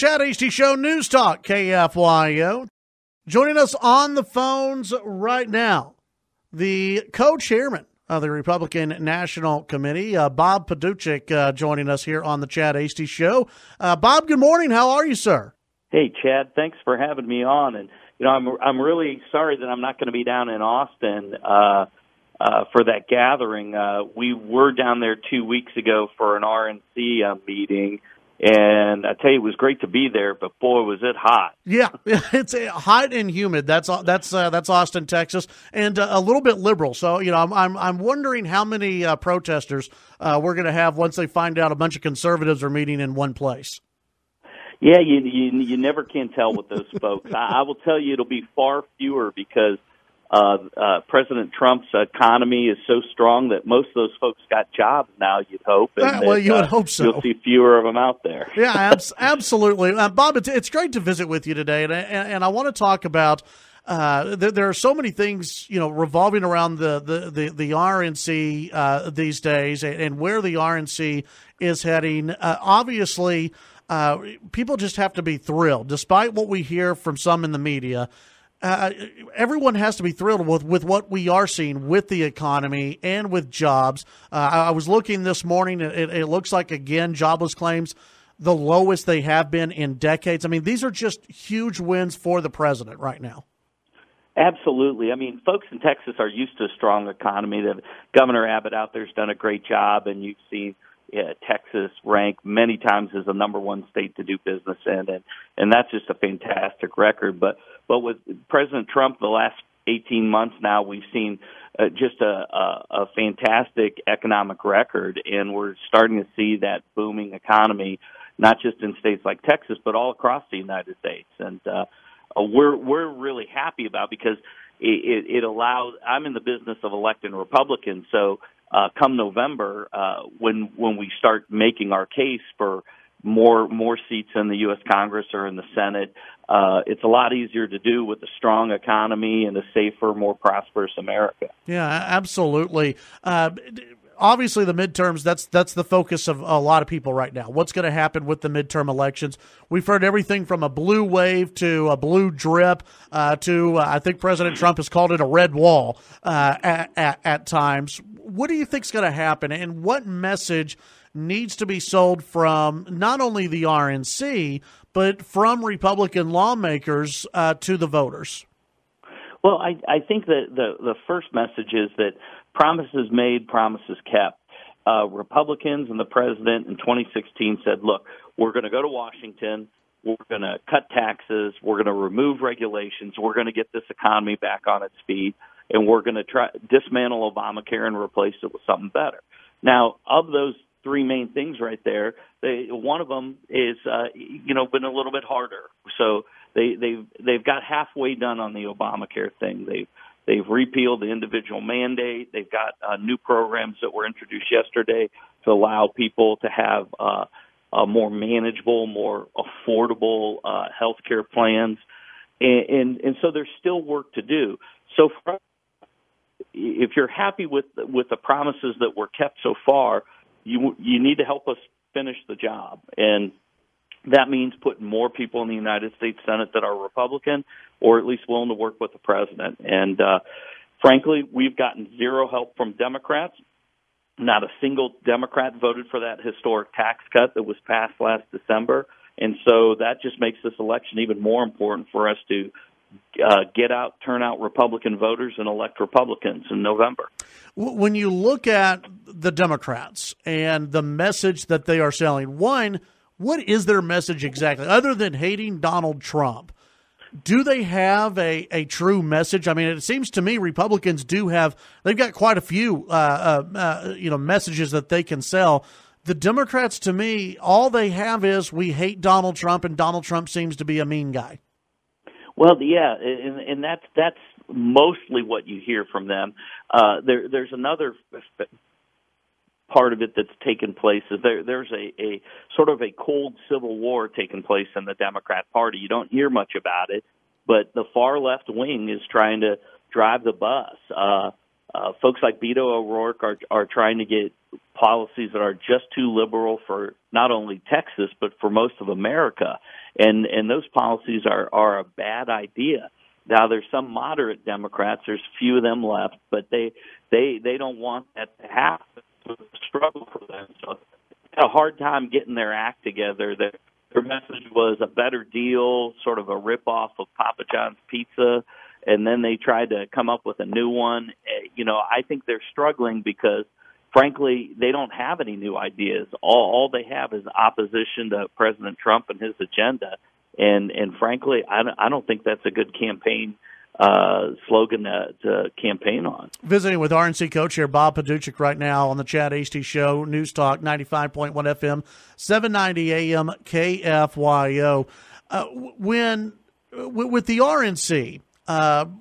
Chad Hasty Show, News Talk, KFYO. Joining us on the phones right now, the co-chairman of the Republican National Committee, Bob Paduchik, joining us here on the Chad Hasty Show. Bob, good morning. How are you, sir? Hey, Chad. Thanks for having me on. And I'm really sorry that I'm not going to be down in Austin for that gathering. We were down there 2 weeks ago for an RNC meeting. And I tell you, it was great to be there, but boy, was it hot! Yeah, it's hot and humid. That's Austin, Texas, and a little bit liberal. So I'm wondering how many protesters we're going to have once they find out a bunch of conservatives are meeting in one place. Yeah, you never can tell with those folks. I will tell you, it'll be far fewer because President Trump's economy is so strong that most of those folks got jobs now, you'd hope. And well, you would hope so. You'll see fewer of them out there. Yeah, absolutely. Bob, it's great to visit with you today, and I want to talk about there are so many things, revolving around the RNC these days and where the RNC is heading. Obviously, people just have to be thrilled, despite what we hear from some in the media. Everyone has to be thrilled with what we are seeing with the economy and with jobs. I was looking this morning. It looks like, again, jobless claims, the lowest they have been in decades. I mean, these are just huge wins for the president right now. Absolutely. I mean, folks in Texas are used to a strong economy. Governor Abbott out there has done a great job, and you've seen Texas ranked many times as the number one state to do business in, and that's just a fantastic record. But with President Trump, the last 18 months now, we've seen just a fantastic economic record, and we're starting to see that booming economy, not just in states like Texas, but all across the United States. And we're really happy about, because it allows. I'm in the business of electing Republicans, so come November, when we start making our case for more seats in the U.S. Congress or in the Senate, it's a lot easier to do with a strong economy and a safer, more prosperous America. Yeah, absolutely. Obviously, the midterms, that's the focus of a lot of people right now. What's going to happen with the midterm elections? We've heard everything from a blue wave to a blue drip to I think President Trump has called it a red wall at times. What do you think is going to happen, and what message needs to be sold from not only the RNC, but from Republican lawmakers to the voters? Well, I think that the first message is that promises made, promises kept. Republicans and the president in 2016 said, look, we're going to go to Washington, we're going to cut taxes, we're going to remove regulations, we're going to get this economy back on its feet, and we're going to try dismantle Obamacare and replace it with something better. Now, of those three main things right there, one of them is been a little bit harder. So they've got halfway done on the Obamacare thing. They've repealed the individual mandate. They've got new programs that were introduced yesterday to allow people to have more manageable, more affordable health care plans. And so there's still work to do. So if you're happy with the promises that were kept so far, you need to help us finish the job. And that means putting more people in the United States Senate that are Republican, or at least willing to work with the president. And frankly, we've gotten zero help from Democrats. Not a single Democrat voted for that historic tax cut that was passed last December. And so that just makes this election even more important for us to turn out Republican voters and elect Republicans in November. When you look at the Democrats and the message that they are selling, one, what is their message exactly, other than hating Donald Trump? Do they have a true message? I mean, it seems to me Republicans they've got quite a few messages that they can sell. The Democrats, to me, all they have is we hate Donald Trump, and Donald Trump seems to be a mean guy. Well, yeah, and that's mostly what you hear from them. There's another part of it that's taken place is there's a sort of a cold civil war taking place in the Democrat Party. You don't hear much about it, but the far left wing is trying to drive the bus. Folks like Beto O'Rourke are trying to get policies that are just too liberal for not only Texas but for most of America, and those policies are a bad idea. Now, there's some moderate Democrats. There's few of them left, but they don't want that to happen. It's a struggle for them. So they had a hard time getting their act together. Their message was a better deal, sort of a ripoff of Papa John's Pizza, and then they tried to come up with a new one. I think they're struggling because, frankly, they don't have any new ideas. All they have is opposition to President Trump and his agenda. And frankly, I don't think that's a good campaign slogan to campaign on. Visiting with RNC co-chair Bob Paduchik right now on the Chad Hasty Show, News Talk 95.1 FM, 790 AM KFYO. With the RNC,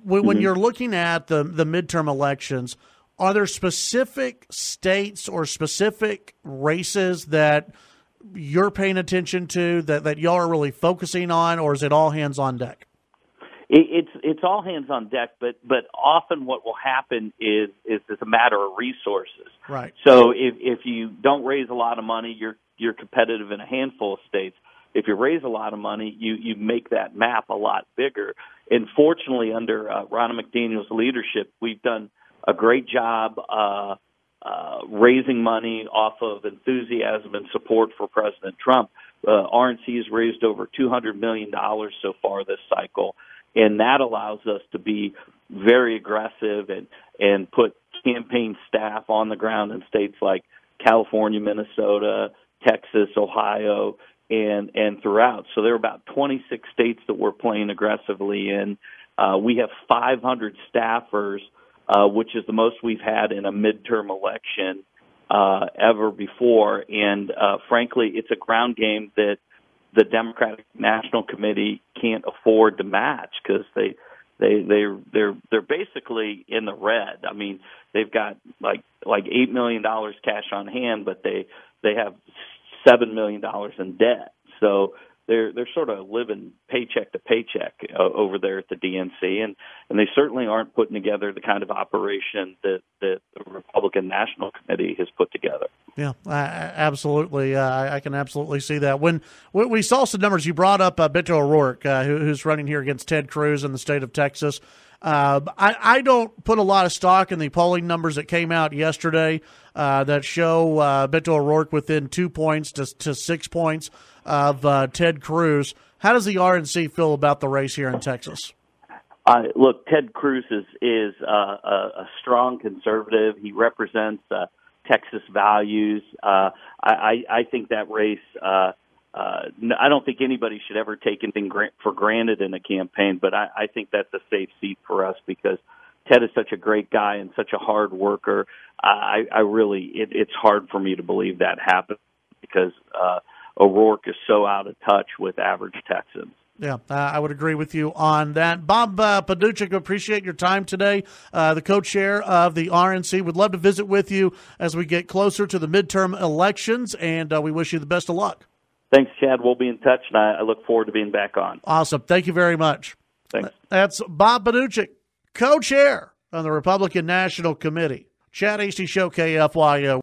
when you're looking at the midterm elections, are there specific states or specific races that you're paying attention to that y'all are really focusing on, or is it all hands on deck? It's all hands on deck, but often what will happen is it's a matter of resources. Right. So if you don't raise a lot of money, you're competitive in a handful of states. If you raise a lot of money, you make that map a lot bigger. And fortunately, under Ronna McDaniel's leadership, we've done a great job raising money off of enthusiasm and support for President Trump. RNC has raised over $200 million so far this cycle, and that allows us to be very aggressive and put campaign staff on the ground in states like California, Minnesota, Texas, Ohio, and throughout. So there are about 26 states that we're playing aggressively in. We have 500 staffers, which is the most we've had in a midterm election ever before. And frankly, it's a ground game that the Democratic National Committee can't afford to match because they're basically in the red. I mean, they've got like $8 million cash on hand, but they have $7 million in debt. So they're sort of living paycheck to paycheck over there at the DNC, and they certainly aren't putting together the kind of operation that the Republican National Committee has put together. Yeah, absolutely. I can absolutely see that. When we saw some numbers, you brought up Beto O'Rourke, who's running here against Ted Cruz in the state of Texas. I don't put a lot of stock in the polling numbers that came out yesterday that show Beto O'Rourke within 2 points to 6 points of Ted Cruz. How does the RNC feel about the race here in Texas? Look, Ted Cruz is a strong conservative. He represents Texas values. I think that race. I don't think anybody should ever take anything for granted in a campaign, but I think that's a safe seat for us because Ted is such a great guy and such a hard worker. It's hard for me to believe that happened because O'Rourke is so out of touch with average Texans. Yeah, I would agree with you on that. Bob Paduchik, appreciate your time today, the co-chair of the RNC. Would love to visit with you as we get closer to the midterm elections, and we wish you the best of luck. Thanks, Chad. We'll be in touch, and I look forward to being back on. Awesome. Thank you very much. Thanks. That's Bob Paduchik, co-chair of the Republican National Committee. Chad Hasty Show, KFYO.